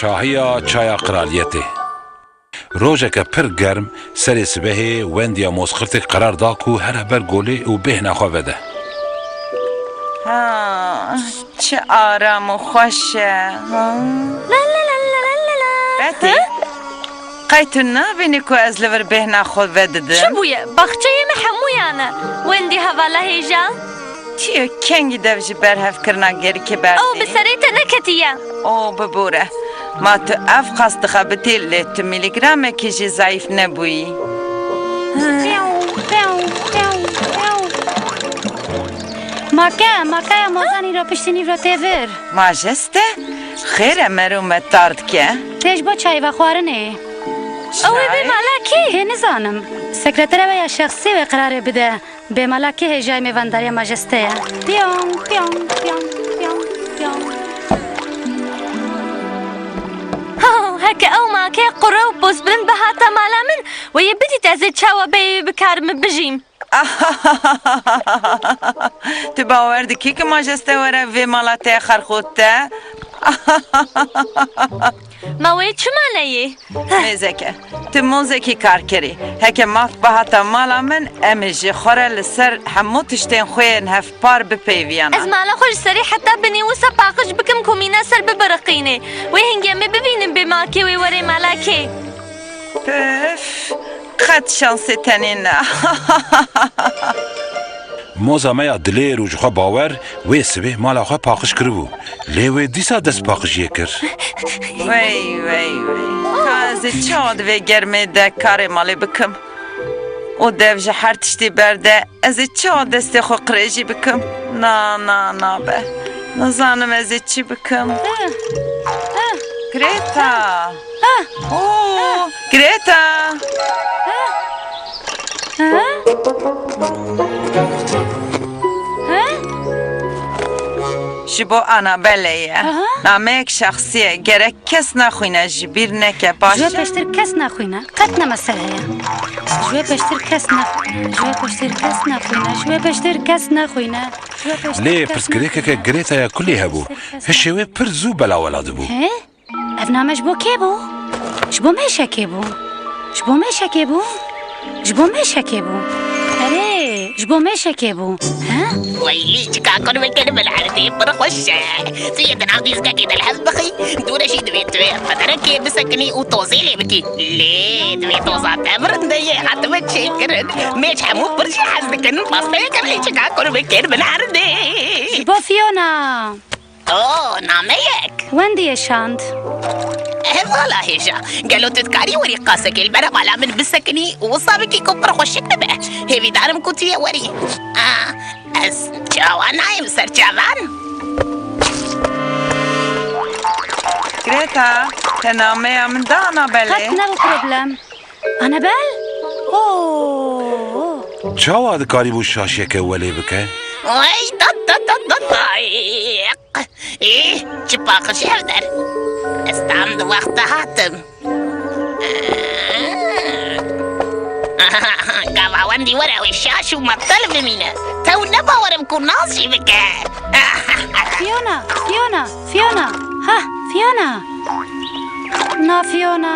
شاهیا چایا قرالیته روجك پر گرم سر سبه وندیا مسخرت قرار دا کو هر بر گوله و به نخوابده چه آرام و خوشه لا لا لا لا لا لا بەتی قەیتون نابینی کو ئەس لەبەر بێهنا خۆت بەدەدەم چ بوویە بەخچەیەمە هەموویانە وێندی هەڤالە هێژە چیە کەنگی دەبژی بەرهەفکردنا گەریکە بەر ئەو بسەرێتە نەکەتیە ئۆ ببوورە ما تو ئەف قەستخە بتێ لێ تو میلیگرامێکیژی زایف نەبووی ماکایە مۆزانی ڕۆ پشتینی ڕۆ تێڤر ماژەستە خێرە مەرومە تاردکە تێژ بۆ چایڤە خواردنێ ئەوێ بێمالاکی هێ نزانم سەکرەتەرەوە یا شەخسی وێ قرارێ بدە بێمالاکی هێژای میێڤەنداریە ماژەستەیە پیۆن پیۆن پیۆن پیۆن پیۆن هەکە ئەو ماکەی قوڕە و بۆز برن بەهاتە مالا من وەیە بدیت ئەزێ چاوە بێ بکارمە بژیم Tu باور دکی که ماجسته وره وی مالاته خرخوته ماوەیە چمانەیە میزکه تو موزکی کار کری هکه ماف بهاتا مالا من امیجی خوره لسر همو تشتین خوین هف پار بپیویانا ئەس مالا خۆش سەری حتا بنێوسە پاقش بکەم کۆمینە سەر ببرقینێ وی هەنگێمە ببینم بێ ماکێ وی وەرێ مالاکێ پف خد شانسی تنین موزا میا دلی روجخوا باور وی سبه مالا خواه پاقش کربو لیوی دیسا دست پاقشیه کر وی وی وی کازی چاد وی گرمه ده کار مالی بکم او devje her tiştî berde ez ê çawa destê xwe qirêjî bikim na nabe nizanim ez ê çi bikim Greta Greta ji bo Annabelle ye nameyek şexsî ye gerek kes naxwîne ji bîr neke baş Ji pêştir kes naxwîne qet ne mesele ye Ji pêştir kes naxwîne Ji pêştir kes naxwîne Ji pêştir kes naxwîne لێ پرسگرێکەکە گرێتایە کولی هەبوو هەشێوێ پر زوو بەلاوەلا دەبوو Ev nameş bo kê bû? Ji bo mêşekê bû Ji bo mêşekê bû Ji bo mêşekê bû Erê ji bo mêşekê bû ويلي تكاكل وكل بالعرضي برخوشة سيدنا عبد الزكاكي ده الحزب بخي دورة شي دوي فتركي بسكني وتوزي لي بكي ليه دوي توزا تمرد دي حتى بتشكرن مش حمو برشي حزبكن بصفي كان لي تكاكل وكل بالعرضي Ji bo Fiona اوه نعميك Wendy yeşand والله هيجا قالوا تذكاري وري قاسك البنا مالا من بسكني وصابكي كبر خوشك نبه هيفي دارم كنتي وري اس جوان نايم سر جوان Greta te nameya min da Annabelle Qet ne bu problem Annabelle چاوا دکاری بو شاشیەکە وەلێ بکە وي ضايق ايه جباق شهدر استعمد وقت هاتم قابا وندي ورا وشاش ومطل بمينة تو نبا ورا بكون ناصي بك Fiona ha Fiona Na Fiona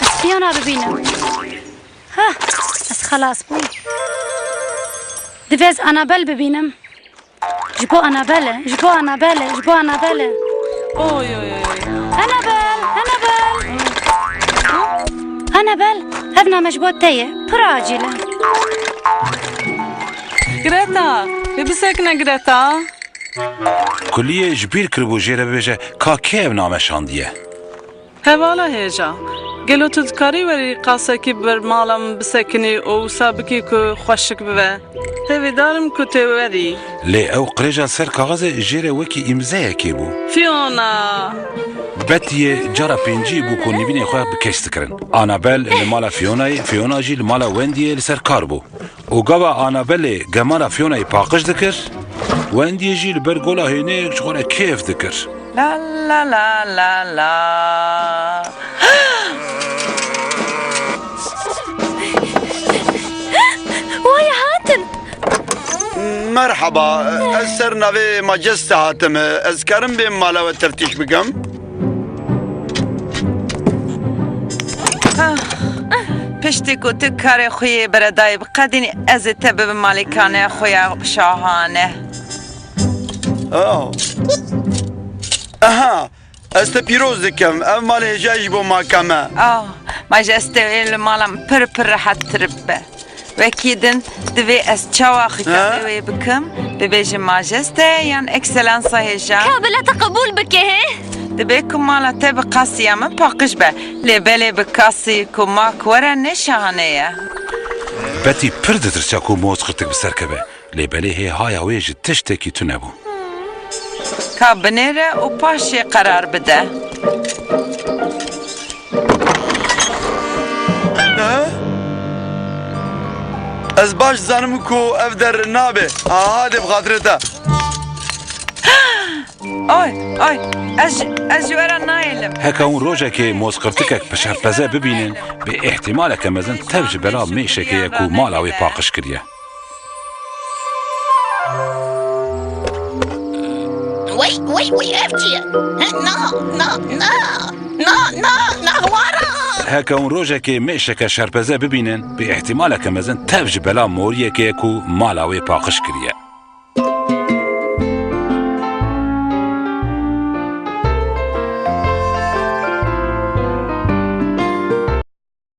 Ez Fiona bibînim Ha ez xelas bûm Divez Annabelle bibînim Ji bo Annabelle Ji bo Annabelle Ji bo Annabelle Annabelle ev name ji bo te ye pir acîl e Greta, bibisek ne Greta? کولیە ji bîr kiribû jê re bibêje ka kê ev name şandiye Hevala hêja. Gelo tu dikarî werî qasekî bir mala min bisekinî û wisa bikî ku xweşik bibe. Hêvî darim ku tê werî. lê ew qirêja ser kaxezê jê re wekî îmzeyekê bû Fiona. betiye cara pêncî bû ku nîvînê xwe bi keş dikirin Annabelle li mala Fionayê Fiona jî li mala Wendyê li ser kar bû û gava Annabellê gemara Fionayê paqij dikir Wendyê jî li ber gola hêneyek ji xwe re kêf dikir La la la la la Vay hatin مرحبا از سر نوی ماجست هاتم از کرم بیم مالا و تفتیش بگم پشتی کو تو کار خوی بردای بقدینی از تبه به مالکانه خویا شاهانه اها از te پیروز دکم ev mal hêja bo makame ماجسته ویل مالم پر راحت تربه وکیدن دوی از چاوا خیلی بکم ببیجم ماجسته یان اکسلانسا هیجا قابلة قبول بك دبی که مالا تب قاسی من پاقش به لیبلی بکاسی که ما کورا نشانه بەتی پر دەترسیا و مۆز قرتێک بسەرکەبێ لێبەلێ هەیە هایا وێژت تشتێکی تو نەبوو که بنیره و پاشی قرار بده ez baş zanım ku ev der nabe hadi bxatirete Oy از جوارا نایلم هەکە اون ڕۆژێکێ مۆزقرتەکێک بە شەرپەزە ببینن بێ ئێحتیمالەکە مەزن تەبژ بەلا مێشێکەیەک و ماڵاوی پاقش کردە وي افتي نهوارا هەکە اون ڕۆژێکێ مێشەکە شەرپەزە ببینن بێ ئێحتیمالەکە مەزن تەبژ بەلا مۆریەکەیەک و ماڵاوی پاقش کردە